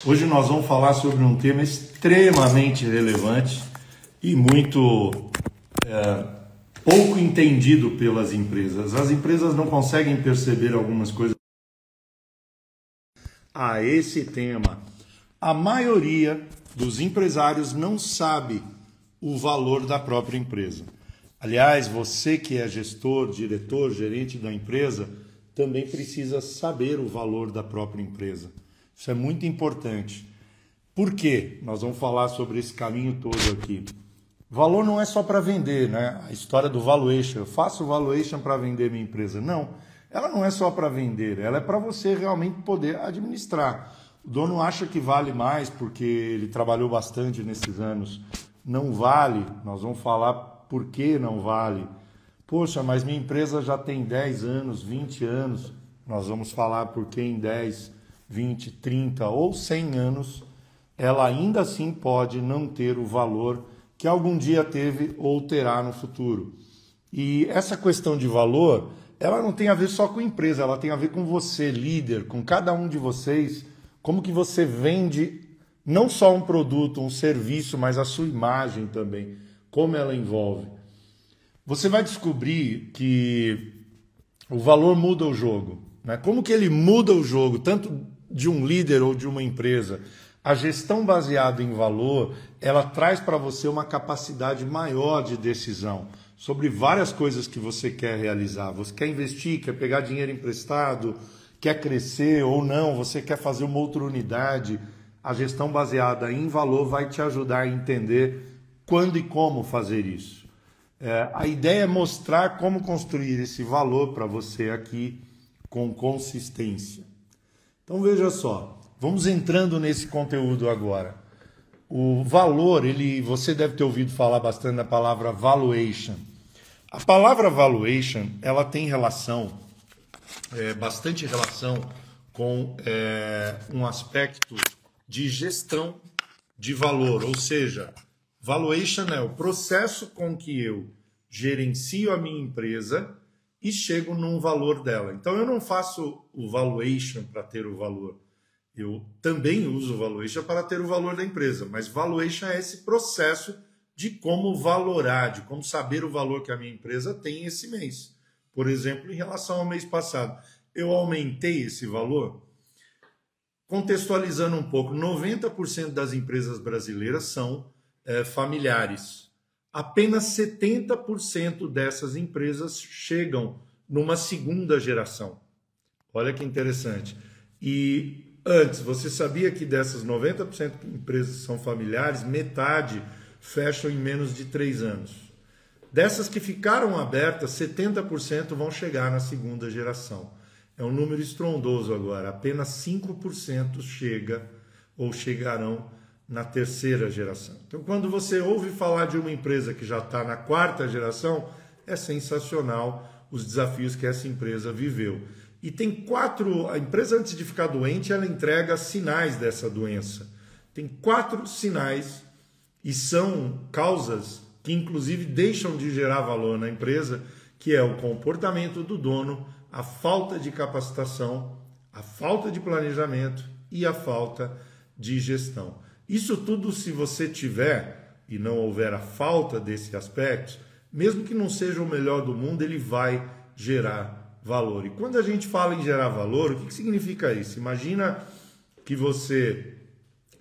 Hoje nós vamos falar sobre um tema extremamente relevante e muito pouco entendido pelas empresas. As empresas não conseguem perceber algumas coisas a esse tema. A maioria dos empresários não sabe o valor da própria empresa. Aliás, você que é gestor, diretor, gerente da empresa, também precisa saber o valor da própria empresa. Isso é muito importante. Por quê? Nós vamos falar sobre esse caminho todo aqui. Valor não é só para vender, né? A história do valuation. Eu faço valuation para vender minha empresa. Não, ela não é só para vender, ela é para você realmente poder administrar. O dono acha que vale mais porque ele trabalhou bastante nesses anos. Não vale, nós vamos falar por que não vale. Poxa, mas minha empresa já tem 10 anos, 20 anos. Nós vamos falar por que em 10, 20, 30 ou 100 anos ela ainda assim pode não ter o valor que algum dia teve ou terá no futuro. E essa questão de valor, ela não tem a ver só com a empresa, ela tem a ver com você, líder, com cada um de vocês, como que você vende não só um produto, um serviço, mas a sua imagem também, como ela envolve. Você vai descobrir que o valor muda o jogo, né? Como que ele muda o jogo, tanto de um líder ou de uma empresa. A gestão baseada em valor, ela traz para você uma capacidade maior de decisão sobre várias coisas que você quer realizar. Você quer investir, quer pegar dinheiro emprestado, quer crescer ou não, você quer fazer uma outra unidade. A gestão baseada em valor vai te ajudar a entender quando e como fazer isso. A ideia é mostrar como construir esse valor para você aqui com consistência. Então veja só, vamos entrando nesse conteúdo agora. O valor, você deve ter ouvido falar bastante da palavra valuation. A palavra valuation, ela tem relação, bastante relação com um aspecto de gestão de valor, ou seja, valuation é o processo com que eu gerencio a minha empresa e chego num valor dela. Então eu não faço o valuation para ter o valor. Eu também uso o valuation para ter o valor da empresa, mas valuation é esse processo de como valorar, de como saber o valor que a minha empresa tem esse mês. Por exemplo, em relação ao mês passado, eu aumentei esse valor? Contextualizando um pouco, 90% das empresas brasileiras são familiares. Apenas 70% dessas empresas chegam numa segunda geração. Olha que interessante. E antes, você sabia que dessas 90% de empresas que são familiares, metade fecham em menos de 3 anos. Dessas que ficaram abertas, 70% vão chegar na segunda geração. É um número estrondoso agora. Apenas 5% chega ou chegarão na terceira geração. Então, quando você ouve falar de uma empresa que já está na quarta geração, é sensacional os desafios que essa empresa viveu. E tem 4... A empresa, antes de ficar doente, ela entrega sinais dessa doença. Tem 4 sinais e são causas que, inclusive, deixam de gerar valor na empresa, que é o comportamento do dono, a falta de capacitação, a falta de planejamento e a falta de gestão. Isso tudo, se você tiver e não houver a falta desse aspecto, mesmo que não seja o melhor do mundo, ele vai gerar valor. E quando a gente fala em gerar valor, o que significa isso? Imagina que você,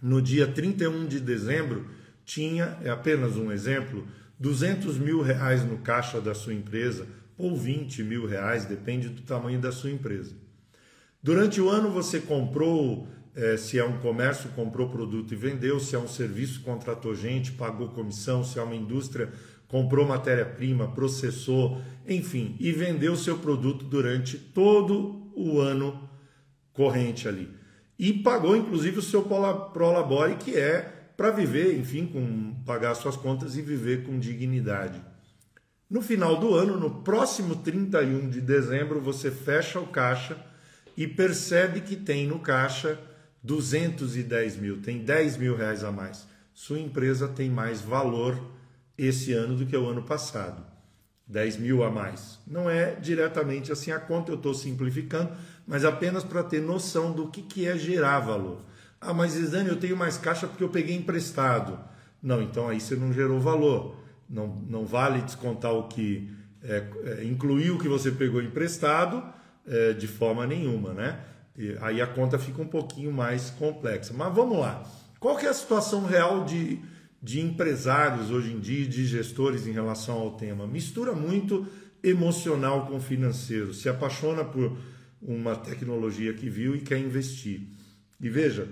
no dia 31 de dezembro, tinha, é apenas um exemplo, 200 mil reais no caixa da sua empresa, ou 20 mil reais, depende do tamanho da sua empresa. Durante o ano você comprou... se é um comércio, comprou produto e vendeu, se é um serviço, contratou gente, pagou comissão, se é uma indústria, comprou matéria-prima, processou, enfim, e vendeu seu produto durante todo o ano corrente ali. E pagou, inclusive, o seu prolabore, que é para viver, enfim, pagar suas contas e viver com dignidade. No final do ano, no próximo 31 de dezembro, você fecha o caixa e percebe que tem no caixa 210 mil, tem 10 mil reais a mais. Sua empresa tem mais valor esse ano do que o ano passado. 10 mil a mais. Não é diretamente assim a conta, eu estou simplificando, mas apenas para ter noção do que é gerar valor. Ah, mas Isane, eu tenho mais caixa porque eu peguei emprestado. Não, então aí você não gerou valor. Não vale descontar o que... incluir o que você pegou emprestado de forma nenhuma, né? E aí a conta fica um pouquinho mais complexa. Mas vamos lá. Qual que é a situação real de empresários hoje em dia, de gestores em relação ao tema? Mistura muito emocional com financeiro. Se apaixona por uma tecnologia que viu e quer investir. E veja,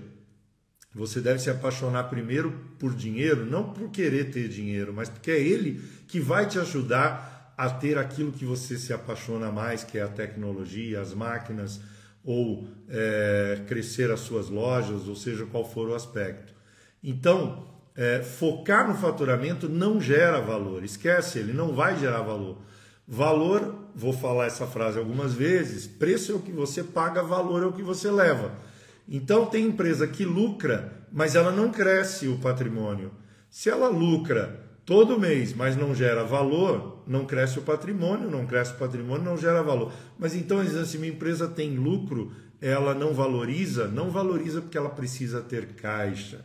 você deve se apaixonar primeiro por dinheiro, não por querer ter dinheiro, mas porque é ele que vai te ajudar a ter aquilo que você se apaixona mais, que é a tecnologia, as máquinas, ou crescer as suas lojas, ou seja, qual for o aspecto. Então, focar no faturamento não gera valor, esquece, ele não vai gerar valor. Valor, vou falar essa frase algumas vezes, preço é o que você paga, valor é o que você leva. Então tem empresa que lucra, mas ela não cresce o patrimônio. Se ela lucra todo mês, mas não gera valor, não cresce o patrimônio, não gera valor. Mas então, se minha empresa tem lucro, ela não valoriza porque ela precisa ter caixa,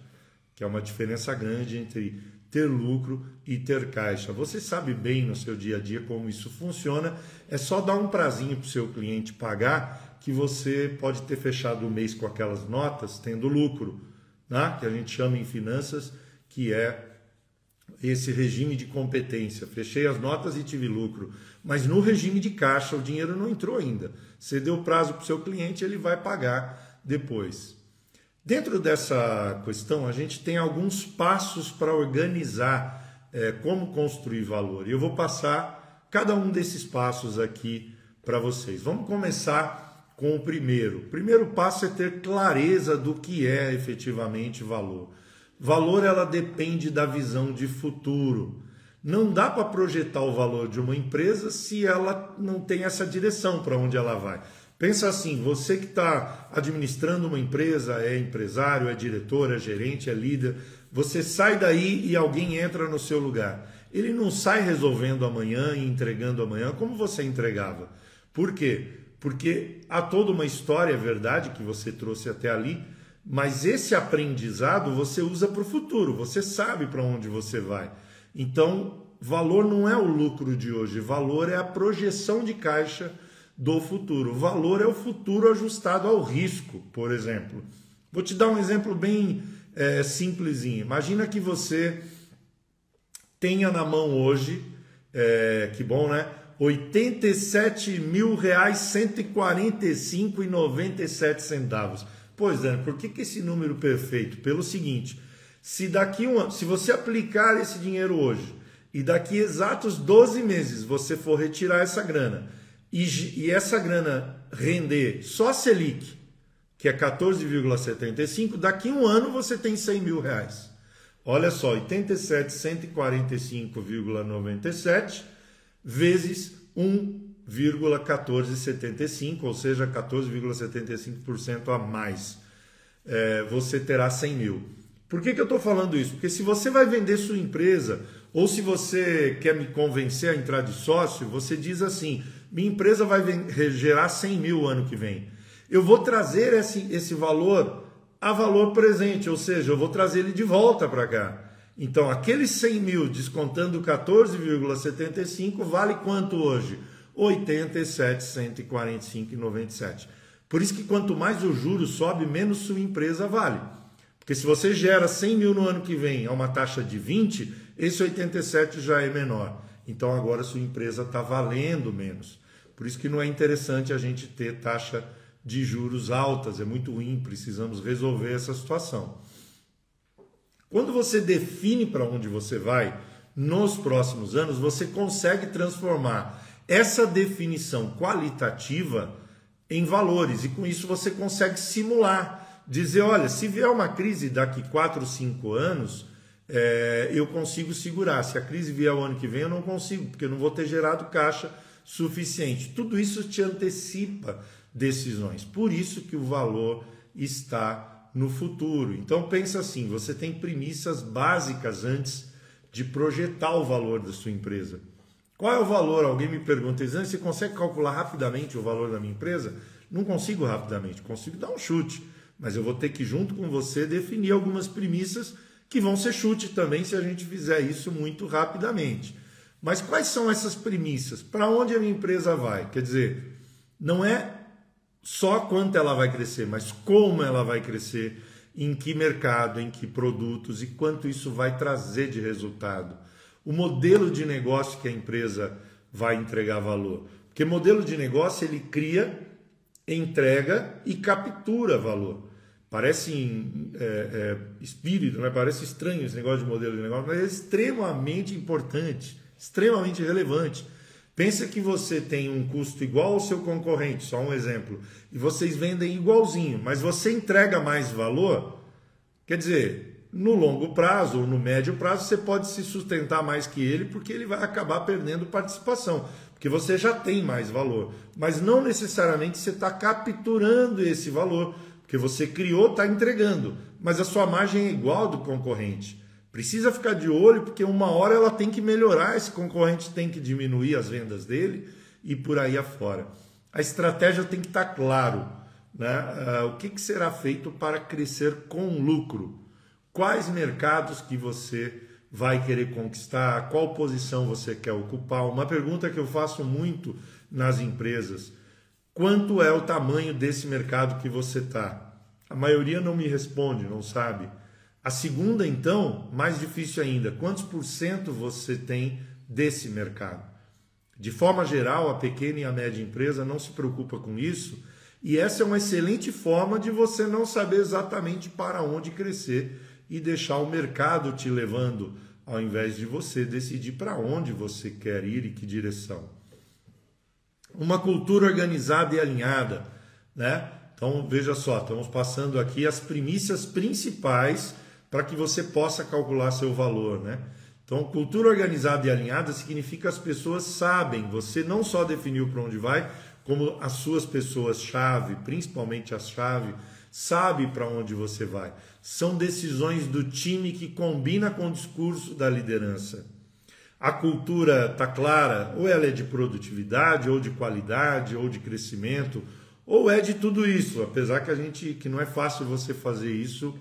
que é uma diferença grande entre ter lucro e ter caixa. Você sabe bem no seu dia a dia como isso funciona, é só dar um prazinho para o seu cliente pagar que você pode ter fechado o mês com aquelas notas tendo lucro, né? Que a gente chama em finanças, que é esse regime de competência. Fechei as notas e tive lucro, mas no regime de caixa o dinheiro não entrou ainda. Você deu prazo para o seu cliente, ele vai pagar depois. Dentro dessa questão, a gente tem alguns passos para organizar como construir valor. E eu vou passar cada um desses passos aqui para vocês. Vamos começar com o primeiro. O primeiro passo é ter clareza do que é efetivamente valor. Valor, ela depende da visão de futuro. Não dá para projetar o valor de uma empresa se ela não tem essa direção para onde ela vai. Pensa assim, você que está administrando uma empresa, é empresário, é diretor, é gerente, é líder, você sai daí e alguém entra no seu lugar. Ele não sai resolvendo amanhã e entregando amanhã como você entregava. Por quê? Porque há toda uma história, é verdade, que você trouxe até ali, mas esse aprendizado você usa para o futuro, você sabe para onde você vai. Então, valor não é o lucro de hoje, valor é a projeção de caixa do futuro. Valor é o futuro ajustado ao risco, por exemplo. Vou te dar um exemplo bem simplesinho. Imagina que você tenha na mão hoje, que bom, né? R$ 87.145,97. Pois é, por que esse número perfeito? Pelo seguinte, se você aplicar esse dinheiro hoje e daqui exatos 12 meses você for retirar essa grana e essa grana render só a Selic, que é 14,75, daqui um ano você tem R$100 mil. Olha só, 87.145,97 vezes 1,1475, ou seja, 14,75% a mais. Você terá 100 mil. Por que eu estou falando isso? Porque se você vai vender sua empresa, ou se você quer me convencer a entrar de sócio, você diz assim, minha empresa vai gerar 100 mil ano que vem. Eu vou trazer esse valor a valor presente, ou seja, eu vou trazer ele de volta para cá. Então, aqueles 100 mil descontando 14,75 vale quanto hoje? 87.145,97. Por isso que quanto mais o juro sobe, menos sua empresa vale. Porque se você gera 100 mil no ano que vem a uma taxa de 20, esse 87 já é menor. Então agora sua empresa está valendo menos. Por isso que não é interessante a gente ter taxa de juros altas, é muito ruim, precisamos resolver essa situação. Quando você define para onde você vai nos próximos anos, você consegue transformar essa definição qualitativa em valores, e com isso você consegue simular, dizer, olha, se vier uma crise daqui 4, 5 anos, eu consigo segurar. Se a crise vier o ano que vem, eu não consigo, porque eu não vou ter gerado caixa suficiente. Tudo isso te antecipa decisões. Por isso que o valor está no futuro. Então pensa assim, você tem premissas básicas antes de projetar o valor da sua empresa. Qual é o valor? Alguém me pergunta, você consegue calcular rapidamente o valor da minha empresa? Não consigo rapidamente, consigo dar um chute, mas eu vou ter que, junto com você, definir algumas premissas que vão ser chute também se a gente fizer isso muito rapidamente. Mas quais são essas premissas? Para onde a minha empresa vai? Quer dizer, não é só quanto ela vai crescer, mas como ela vai crescer, em que mercado, em que produtos e quanto isso vai trazer de resultado. O modelo de negócio que a empresa vai entregar valor. Porque modelo de negócio ele cria, entrega e captura valor. Parece espírito, né? Parece estranho esse negócio de modelo de negócio, mas é extremamente importante, extremamente relevante. Pensa que você tem um custo igual ao seu concorrente, só um exemplo, e vocês vendem igualzinho, mas você entrega mais valor, quer dizer, no longo prazo ou no médio prazo você pode se sustentar mais que ele, porque ele vai acabar perdendo participação, porque você já tem mais valor, mas não necessariamente você está capturando esse valor, porque você criou, está entregando, mas a sua margem é igual do concorrente. Precisa ficar de olho, porque uma hora ela tem que melhorar, esse concorrente tem que diminuir as vendas dele e por aí afora. A estratégia tem que estar claro, né? O que será feito para crescer com lucro? Quais mercados que você vai querer conquistar? Qual posição você quer ocupar? Uma pergunta que eu faço muito nas empresas: quanto é o tamanho desse mercado que você está? A maioria não me responde, não sabe. A segunda, então, mais difícil ainda, quantos por cento você tem desse mercado? De forma geral, a pequena e a média empresa não se preocupa com isso, e essa é uma excelente forma de você não saber exatamente para onde crescer e deixar o mercado te levando, ao invés de você decidir para onde você quer ir e que direção. Uma cultura organizada e alinhada, né? Então, veja só, estamos passando aqui as premissas principais para que você possa calcular seu valor, né? Então, cultura organizada e alinhada significa que as pessoas sabem, você não só definiu para onde vai, como as suas pessoas-chave, principalmente as chave, sabe para onde você vai. São decisões do time que combina com o discurso da liderança. A cultura está clara, ou ela é de produtividade, ou de qualidade, ou de crescimento, ou é de tudo isso, apesar que não é fácil você fazer isso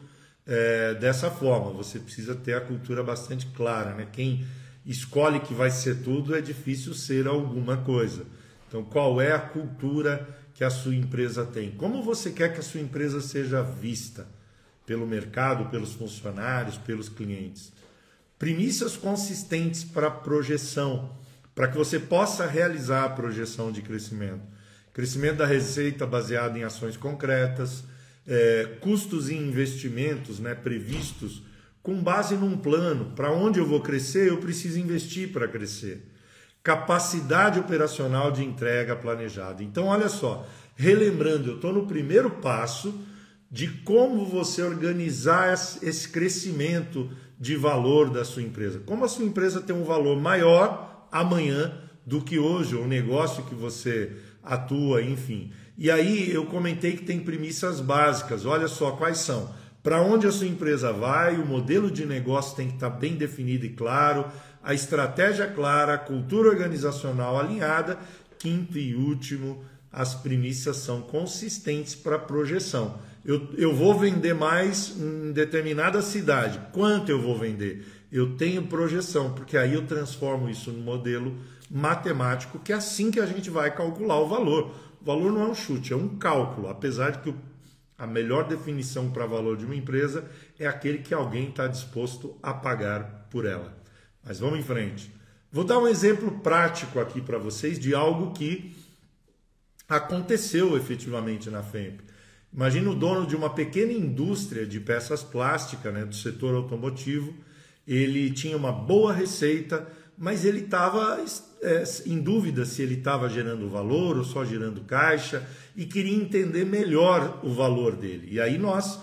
dessa forma. Você precisa ter a cultura bastante clara, né? Quem escolhe que vai ser tudo, é difícil ser alguma coisa. Então, qual é a cultura que a sua empresa tem? Como você quer que a sua empresa seja vista pelo mercado, pelos funcionários, pelos clientes? Premissas consistentes para projeção, para que você possa realizar a projeção de crescimento. Crescimento da receita baseado em ações concretas, custos e investimentos, né, previstos com base num plano. Para onde eu vou crescer, eu preciso investir para crescer. Capacidade operacional de entrega planejada. Então, olha só, relembrando, eu estou no primeiro passo de como você organizar esse crescimento de valor da sua empresa. Como a sua empresa tem um valor maior amanhã do que hoje, o negócio que você atua, enfim. E aí eu comentei que tem premissas básicas, olha só quais são. Para onde a sua empresa vai, o modelo de negócio tem que estar bem definido e claro, a estratégia clara, a cultura organizacional alinhada. Quinto e último, as premissas são consistentes para projeção. Eu vou vender mais em determinada cidade. Quanto eu vou vender? Eu tenho projeção, porque aí eu transformo isso no modelo matemático, que é assim que a gente vai calcular o valor. O valor não é um chute, é um cálculo, apesar de que a melhor definição para valor de uma empresa é aquele que alguém está disposto a pagar por ela. Mas vamos em frente. Vou dar um exemplo prático aqui para vocês de algo que aconteceu efetivamente na FEMP. Imagina o dono de uma pequena indústria de peças plásticas, né, do setor automotivo. Ele tinha uma boa receita, mas ele estava em dúvida se ele estava gerando valor ou só gerando caixa e queria entender melhor o valor dele. E aí nós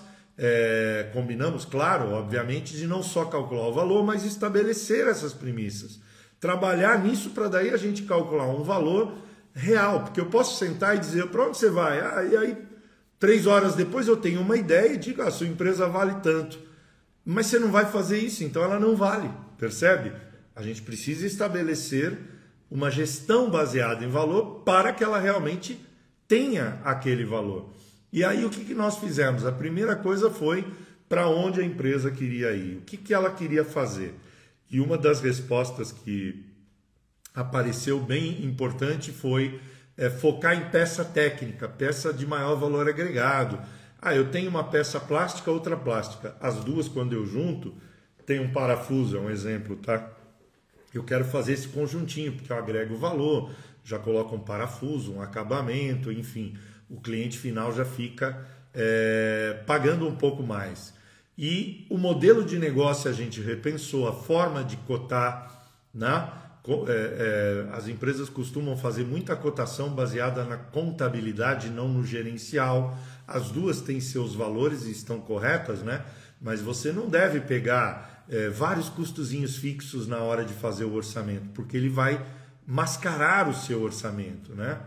combinamos, claro, obviamente, de não só calcular o valor, mas estabelecer essas premissas. Trabalhar nisso para daí a gente calcular um valor real, porque eu posso sentar e dizer, para onde você vai? E aí 3 horas depois eu tenho uma ideia e digo, a sua empresa vale tanto. Mas você não vai fazer isso, então ela não vale, percebe? A gente precisa estabelecer uma gestão baseada em valor para que ela realmente tenha aquele valor. E aí o que nós fizemos? A primeira coisa foi para onde a empresa queria ir, o que ela queria fazer. E uma das respostas que apareceu bem importante foi focar em peça técnica, peça de maior valor agregado. Eu tenho uma peça plástica, outra plástica. As duas, quando eu junto, tem um parafuso, é um exemplo, tá? Eu quero fazer esse conjuntinho, porque eu agrego valor, já coloco um parafuso, um acabamento, enfim, o cliente final já fica pagando um pouco mais. E o modelo de negócio a gente repensou, a forma de cotar, né? As empresas costumam fazer muita cotação baseada na contabilidade, não no gerencial. As duas têm seus valores e estão corretas, né? Mas você não deve pegar vários custozinhos fixos na hora de fazer o orçamento, porque ele vai mascarar o seu orçamento, né?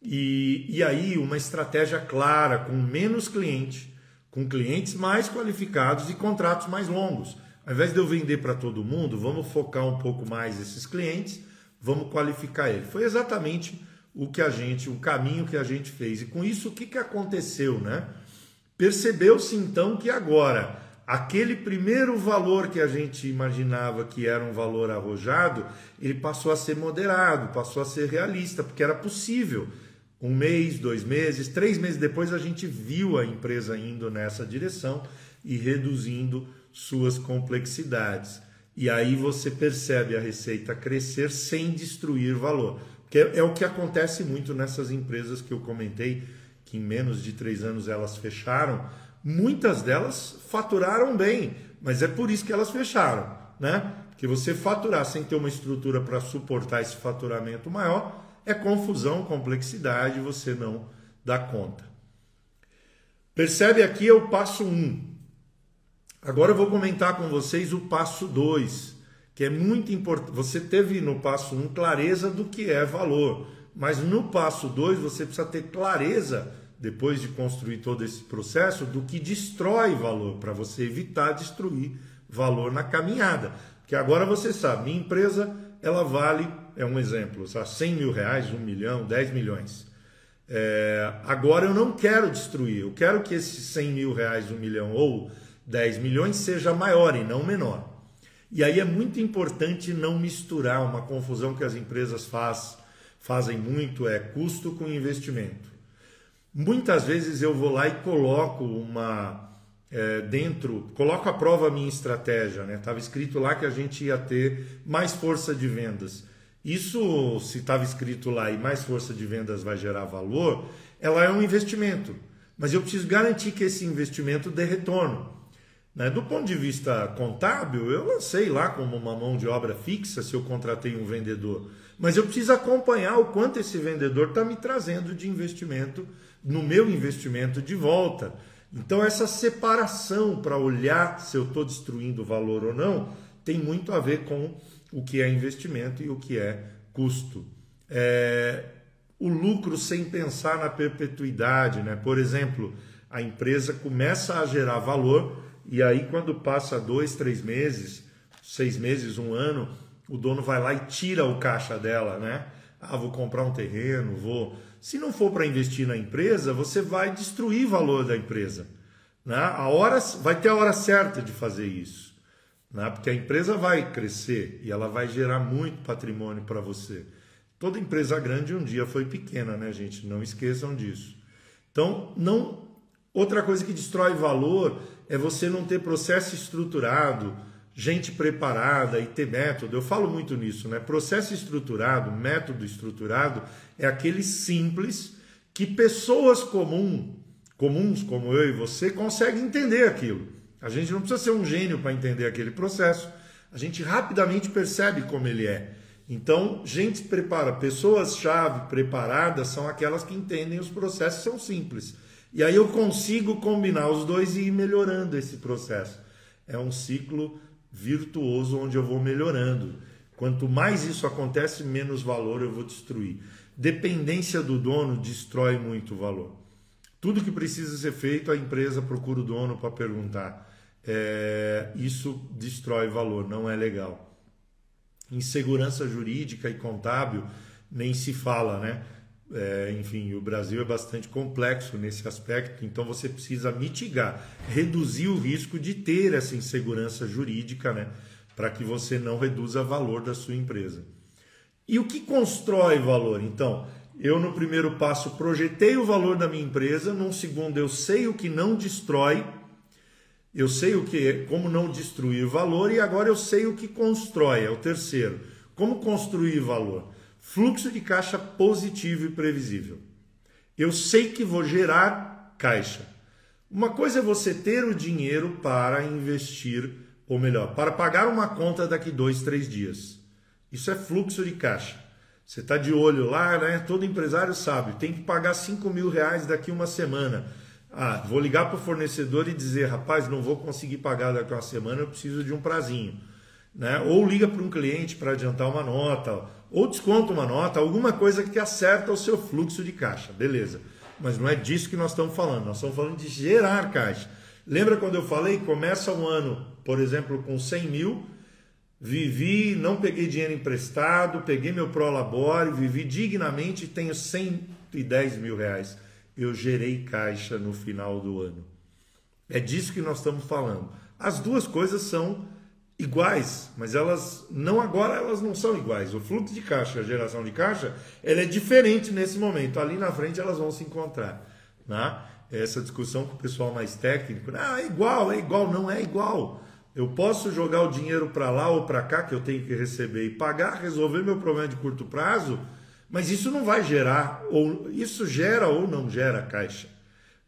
E aí uma estratégia clara, com menos cliente, com clientes mais qualificados e contratos mais longos. Ao invés de eu vender para todo mundo, vamos focar um pouco mais esses clientes, vamos qualificar ele. Foi exatamente o caminho que a gente fez. E com isso, o que aconteceu, né? Percebeu-se então que agora, aquele primeiro valor que a gente imaginava que era um valor arrojado, ele passou a ser moderado, passou a ser realista, porque era possível. 1 mês, 2 meses, 3 meses depois a gente viu a empresa indo nessa direção e reduzindo suas complexidades. E aí você percebe a receita crescer sem destruir valor. Porque é o que acontece muito nessas empresas que eu comentei, que em menos de 3 anos elas fecharam. Muitas delas faturaram bem, mas é por isso que elas fecharam, né? Porque você faturar sem ter uma estrutura para suportar esse faturamento maior é confusão, complexidade, você não dá conta. Percebe aqui é o passo 1. Agora eu vou comentar com vocês o passo 2, que é muito importante. Você teve no passo 1 clareza do que é valor, mas no passo 2 você precisa ter clareza, depois de construir todo esse processo, do que destrói valor, para você evitar destruir valor na caminhada. Porque agora você sabe, minha empresa ela vale, é um exemplo, 100 mil reais, 1 milhão, 10 milhões. Agora eu não quero destruir, eu quero que esses 100 mil reais, 1 milhão ou 10 milhões seja maior e não menor. E aí é muito importante não misturar, uma confusão que as empresas fazem muito é custo com investimento. Muitas vezes eu vou lá e coloco coloco à prova a minha estratégia, né? Estava escrito lá que a gente ia ter mais força de vendas. Isso, se estava escrito lá e mais força de vendas vai gerar valor, ela é um investimento. Mas eu preciso garantir que esse investimento dê retorno. Do ponto de vista contábil, eu lancei lá como uma mão de obra fixa se eu contratei um vendedor. Mas eu preciso acompanhar o quanto esse vendedor está me trazendo de investimento, no meu investimento de volta. Então essa separação para olhar se eu estou destruindo valor ou não, tem muito a ver com o que é investimento e o que é custo. O lucro sem pensar na perpetuidade, né? Por exemplo, a empresa começa a gerar valor e aí quando passa 2, 3 meses, 6 meses, 1 ano, o dono vai lá e tira o caixa dela, né? Vou comprar um terreno, Se não for para investir na empresa, você vai destruir o valor da empresa, né? Vai ter a hora certa de fazer isso, né? Porque a empresa vai crescer e ela vai gerar muito patrimônio para você. Toda empresa grande um dia foi pequena, né, gente? Não esqueçam disso. Então, outra coisa que destrói valor é você não ter processo estruturado, gente preparada e ter método. Eu falo muito nisso, né? Processo estruturado, método estruturado é aquele simples que pessoas comuns como eu e você conseguem entender aquilo. A gente não precisa ser um gênio para entender aquele processo. A gente rapidamente percebe como ele é. Então, pessoas-chave preparadas são aquelas que entendem os processos, são simples. E aí eu consigo combinar os dois e ir melhorando esse processo. É um ciclo virtuoso onde eu vou melhorando. Quanto mais isso acontece, menos valor eu vou destruir. Dependência do dono destrói muito o valor. Tudo que precisa ser feito, a empresa procura o dono para perguntar. Isso destrói valor, não é legal. Insegurança jurídica e contábil nem se fala, né? Enfim, o Brasil é bastante complexo nesse aspecto, então você precisa mitigar, reduzir o risco de ter essa insegurança jurídica, né, para que você não reduza o valor da sua empresa. E o que constrói valor? Então, eu no primeiro passo projetei o valor da minha empresa, num segundo eu sei o que não destrói, eu sei como não destruir valor, e agora eu sei o que constrói, é o terceiro. Como construir valor? Fluxo de caixa positivo e previsível. Eu sei que vou gerar caixa. Uma coisa é você ter o dinheiro para investir, ou melhor, para pagar uma conta daqui 2, 3 dias. Isso é fluxo de caixa. Você está de olho lá, né? Todo empresário sabe, tem que pagar R$5.000 daqui uma semana. Vou ligar para o fornecedor e dizer, rapaz, não vou conseguir pagar daqui uma semana, eu preciso de um prazinho. Né? Ou liga para um cliente para adiantar uma nota, ou desconta uma nota, alguma coisa que acerta o seu fluxo de caixa, beleza. Mas não é disso que nós estamos falando, nós estamos falando de gerar caixa. Lembra quando eu falei, começa um ano, por exemplo, com 100 mil, vivi, não peguei dinheiro emprestado, peguei meu prolabore, vivi dignamente e tenho 110 mil reais. Eu gerei caixa no final do ano. É disso que nós estamos falando. As duas coisas são iguais, mas elas não são iguais. O fluxo de caixa, a geração de caixa, ela é diferente nesse momento. Ali na frente elas vão se encontrar. Né? Essa discussão com o pessoal mais técnico, é igual, não é igual. Eu posso jogar o dinheiro para lá ou para cá que eu tenho que receber e pagar, resolver meu problema de curto prazo, mas isso não vai gerar, ou isso gera ou não gera caixa.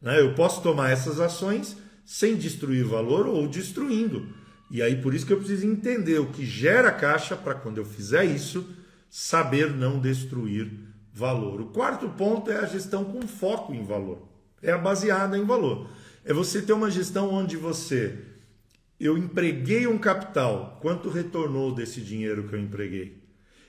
Né? Eu posso tomar essas ações sem destruir valor ou destruindo. E aí por isso que eu preciso entender o que gera caixa para quando eu fizer isso, saber não destruir valor. O quarto ponto é a gestão com foco em valor. É a baseada em valor. É você ter uma gestão onde eu empreguei um capital, quanto retornou desse dinheiro que eu empreguei?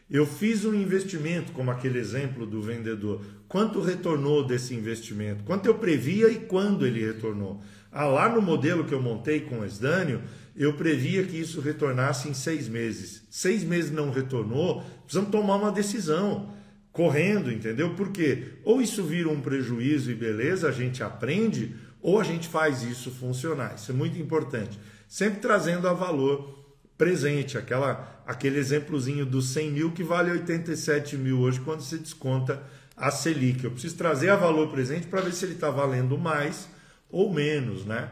Eu fiz um investimento, como aquele exemplo do vendedor, quanto retornou desse investimento? Quanto eu previa e quando ele retornou? Lá no modelo que eu montei com o Esdânio, eu previa que isso retornasse em 6 meses. 6 meses não retornou, precisamos tomar uma decisão, correndo, entendeu? Por quê? Ou isso vira um prejuízo e beleza, a gente aprende, ou a gente faz isso funcionar. Isso é muito importante. Sempre trazendo a valor presente, aquele exemplozinho dos 100 mil que vale 87 mil hoje quando você desconta a Selic. Eu preciso trazer a valor presente para ver se ele está valendo mais ou menos, né?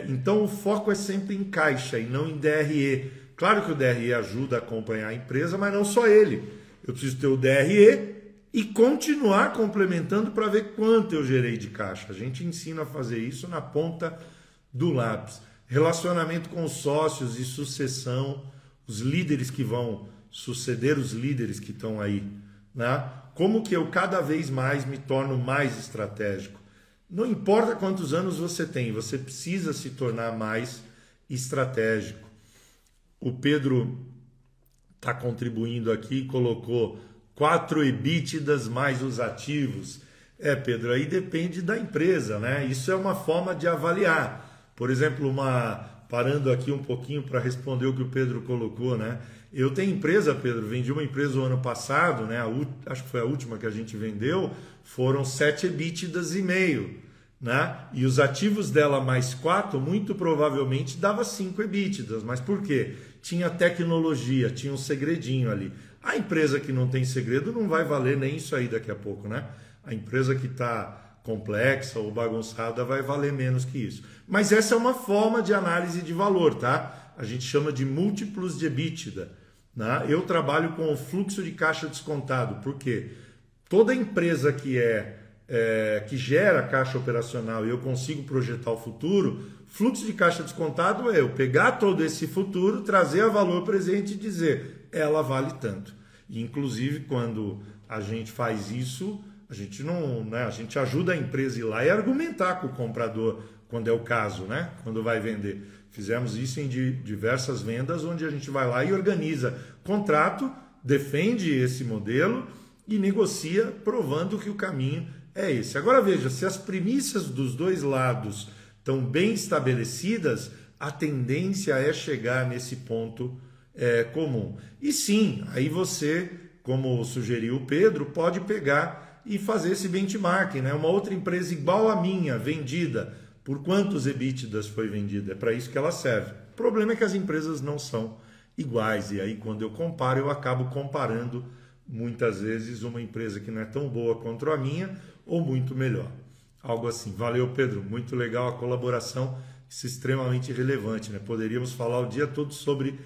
Então o foco é sempre em caixa e não em DRE. Claro que o DRE ajuda a acompanhar a empresa, mas não só ele. Eu preciso ter o DRE e continuar complementando para ver quanto eu gerei de caixa. A gente ensina a fazer isso na ponta do lápis. Relacionamento com os sócios e sucessão, os líderes que vão suceder os líderes que estão aí. Né? Como que eu cada vez mais me torno mais estratégico? Não importa quantos anos você tem, você precisa se tornar mais estratégico. O Pedro está contribuindo aqui, colocou 4 EBITDAs mais os ativos. Pedro, aí depende da empresa, né? Isso é uma forma de avaliar. Por exemplo, parando aqui um pouquinho para responder o que o Pedro colocou, né? Eu tenho empresa, Pedro, vendi uma empresa o ano passado, né? Acho que foi a última que a gente vendeu, foram 7 EBITDAs e meio, né? E os ativos dela mais 4, muito provavelmente dava 5 EBITDAs. Mas por quê? Tinha tecnologia, tinha um segredinho ali. A empresa que não tem segredo não vai valer nem isso aí daqui a pouco, né? A empresa que está complexa ou bagunçada vai valer menos que isso. Mas essa é uma forma de análise de valor, tá? A gente chama de múltiplos de EBITDA. Né? Eu trabalho com o fluxo de caixa descontado, porque toda empresa que gera caixa operacional e eu consigo projetar o futuro, fluxo de caixa descontado é eu pegar todo esse futuro, trazer a valor presente e dizer, ela vale tanto. E, inclusive, quando a gente faz isso, a gente não, né? A gente ajuda a empresa a ir lá e argumentar com o comprador, quando é o caso, né? Quando vai vender. Fizemos isso em diversas vendas, onde a gente vai lá e organiza contrato, defende esse modelo e negocia, provando que o caminho é esse. Agora veja, se as premissas dos dois lados estão bem estabelecidas, a tendência é chegar nesse ponto comum. E sim, aí você, como sugeriu o Pedro, pode pegar e fazer esse benchmark, né? Uma outra empresa igual a minha, vendida, por quantos EBITDAs foi vendida? É para isso que ela serve. O problema é que as empresas não são iguais, e aí quando eu comparo, eu acabo comparando muitas vezes uma empresa que não é tão boa quanto a minha ou muito melhor. Algo assim. Valeu, Pedro. Muito legal a colaboração, isso é extremamente relevante, né? Poderíamos falar o dia todo sobre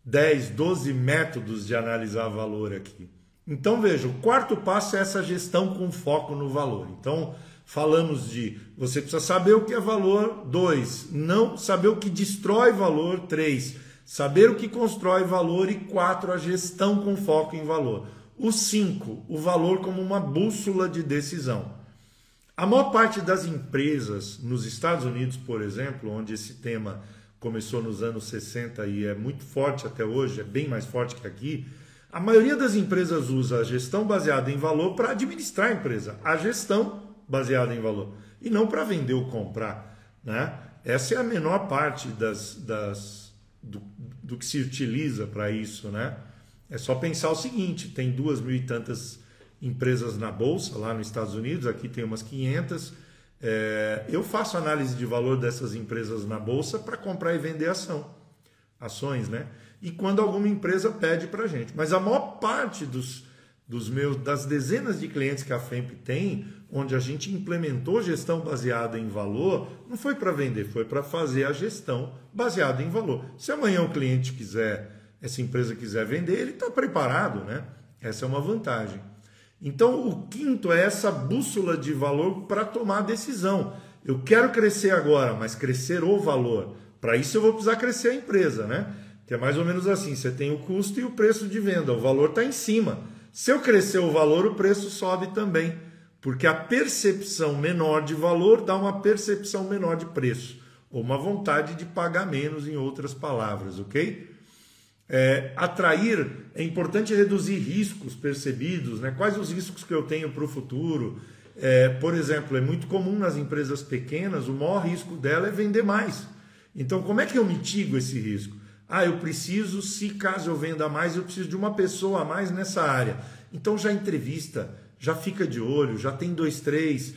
10, 12 métodos de analisar valor aqui. Então, veja, o quarto passo é essa gestão com foco no valor. Então, falamos de você precisa saber o que é valor, 2, não saber o que destrói valor, 3, saber o que constrói valor e 4, a gestão com foco em valor. O 5, o valor como uma bússola de decisão. A maior parte das empresas nos Estados Unidos, por exemplo, onde esse tema começou nos anos 60 e é muito forte até hoje, é bem mais forte que aqui, a maioria das empresas usa a gestão baseada em valor para administrar a empresa, a gestão baseada em valor, e não para vender ou comprar, né? Essa é a menor parte do que se utiliza para isso, né? É só pensar o seguinte, tem 2.000 e tantas empresas na bolsa lá nos Estados Unidos, aqui tem umas 500. Eu faço análise de valor dessas empresas na bolsa para comprar e vender ações, né? E quando alguma empresa pede para a gente. Mas a maior parte das dezenas de clientes que a FEMP tem, onde a gente implementou gestão baseada em valor, não foi para vender, foi para fazer a gestão baseada em valor. Se amanhã o cliente essa empresa quiser vender, ele está preparado, né? Essa é uma vantagem. Então, o quinto é essa bússola de valor para tomar decisão. Eu quero crescer agora, mas crescer o valor. Para isso eu vou precisar crescer a empresa, né? Que é mais ou menos assim, você tem o custo e o preço de venda, o valor está em cima. Se eu crescer o valor, o preço sobe também, porque a percepção menor de valor dá uma percepção menor de preço, ou uma vontade de pagar menos, em outras palavras, ok? Atrair, é importante reduzir riscos percebidos, né? Quais os riscos que eu tenho para o futuro? Por exemplo, é muito comum nas empresas pequenas, o maior risco dela é vender mais. Então, como é que eu mitigo esse risco? Eu preciso, se caso eu venda mais, eu preciso de uma pessoa a mais nessa área. Então já entrevista, já fica de olho, já tem 2, 3.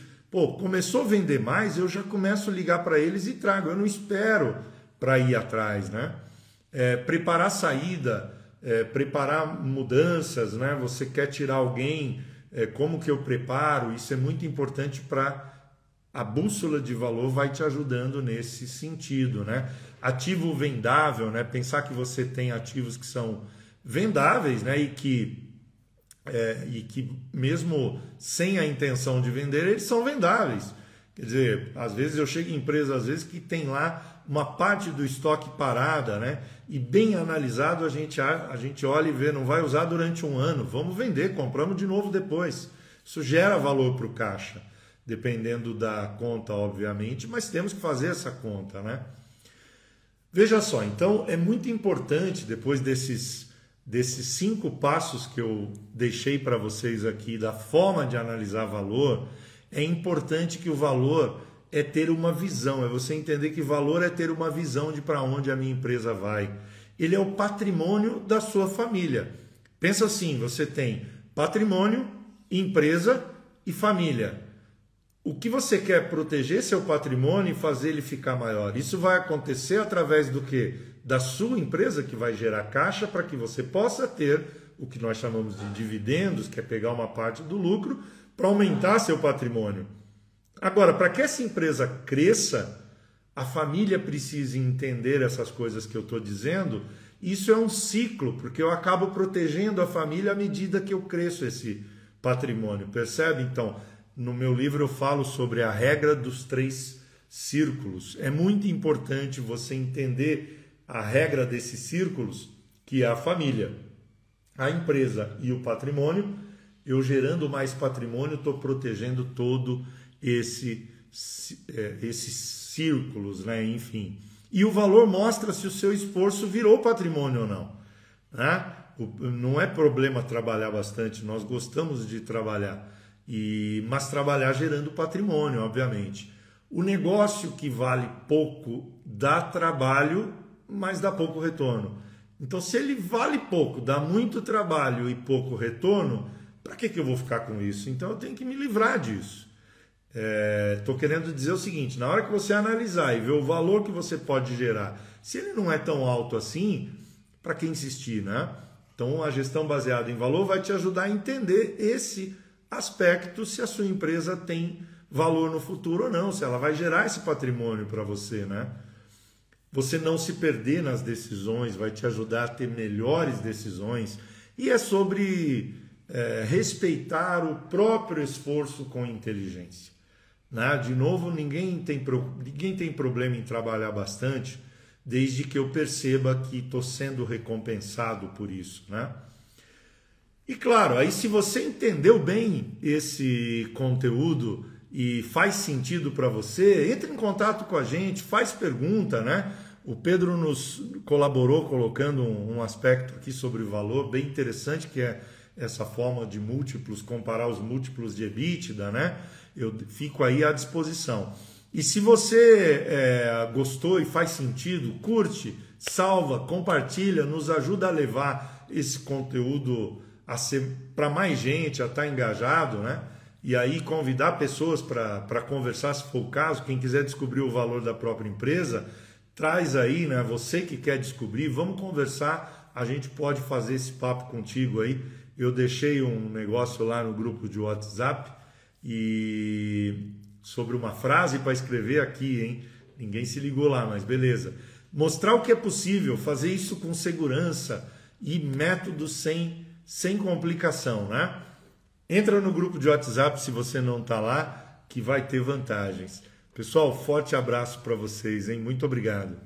Começou a vender mais, eu já começo a ligar para eles e trago. Eu não espero para ir atrás, né? Preparar saída, preparar mudanças, né? Você quer tirar alguém, como que eu preparo? Isso é muito importante para a bússola de valor, vai te ajudando nesse sentido, né? Ativo vendável, né? Pensar que você tem ativos que são vendáveis, né? E que mesmo sem a intenção de vender, eles são vendáveis. Quer dizer, às vezes eu chego em empresas que tem lá uma parte do estoque parada, né? E bem analisado a gente olha e vê, não vai usar durante um ano, vamos vender, compramos de novo depois. Isso gera valor para o caixa, dependendo da conta, obviamente, mas temos que fazer essa conta, né? Veja só, então é muito importante, depois desses 5 passos que eu deixei para vocês aqui, da forma de analisar valor, é importante que o valor é ter uma visão, é você entender que valor é ter uma visão de para onde a minha empresa vai. Ele é o patrimônio da sua família. Pensa assim, você tem patrimônio, empresa e família. O que você quer proteger seu patrimônio e fazer ele ficar maior? Isso vai acontecer através do quê? Da sua empresa, que vai gerar caixa para que você possa ter o que nós chamamos de dividendos, que é pegar uma parte do lucro para aumentar seu patrimônio. Agora, para que essa empresa cresça, a família precisa entender essas coisas que eu estou dizendo. Isso é um ciclo, porque eu acabo protegendo a família à medida que eu cresço esse patrimônio. Percebe? Então, no meu livro eu falo sobre a regra dos 3 círculos. É muito importante você entender a regra desses círculos, que é a família, a empresa e o patrimônio. Eu gerando mais patrimônio, estou protegendo todo esses círculos, né? Enfim. E o valor mostra se o seu esforço virou patrimônio ou não, né? Não é problema trabalhar bastante, nós gostamos de trabalhar, mas trabalhar gerando patrimônio, obviamente. O negócio que vale pouco dá trabalho, mas dá pouco retorno. Então, se ele vale pouco, dá muito trabalho e pouco retorno, para que eu vou ficar com isso? Então eu tenho que me livrar disso. Estou querendo dizer o seguinte, na hora que você analisar e ver o valor que você pode gerar, se ele não é tão alto assim, para que insistir, né? Então a gestão baseada em valor vai te ajudar a entender esse aspecto, se a sua empresa tem valor no futuro ou não, se ela vai gerar esse patrimônio para você, né? Você não se perder nas decisões, vai te ajudar a ter melhores decisões, e é sobre respeitar o próprio esforço com inteligência. Né? De novo, ninguém tem problema em trabalhar bastante, desde que eu perceba que estou sendo recompensado por isso. Né? E claro, aí se você entendeu bem esse conteúdo e faz sentido para você, entre em contato com a gente, faz pergunta, né? O Pedro nos colaborou colocando um aspecto aqui sobre o valor bem interessante, que é essa forma de múltiplos, comparar os múltiplos de EBITDA, né? Eu fico aí à disposição. E se você gostou e faz sentido, curte, salva, compartilha, nos ajuda a levar esse conteúdo a ser para mais gente, a estar engajado, né? E aí convidar pessoas para conversar, se for o caso. Quem quiser descobrir o valor da própria empresa, traz aí, né? Você que quer descobrir, vamos conversar, a gente pode fazer esse papo contigo aí. Eu deixei um negócio lá no grupo de WhatsApp e sobre uma frase para escrever aqui, hein? Ninguém se ligou lá, mas beleza. Mostrar o que é possível, fazer isso com segurança e método sem complicação, né? Entra no grupo de WhatsApp se você não está lá, que vai ter vantagens. Pessoal, forte abraço para vocês, hein? Muito obrigado.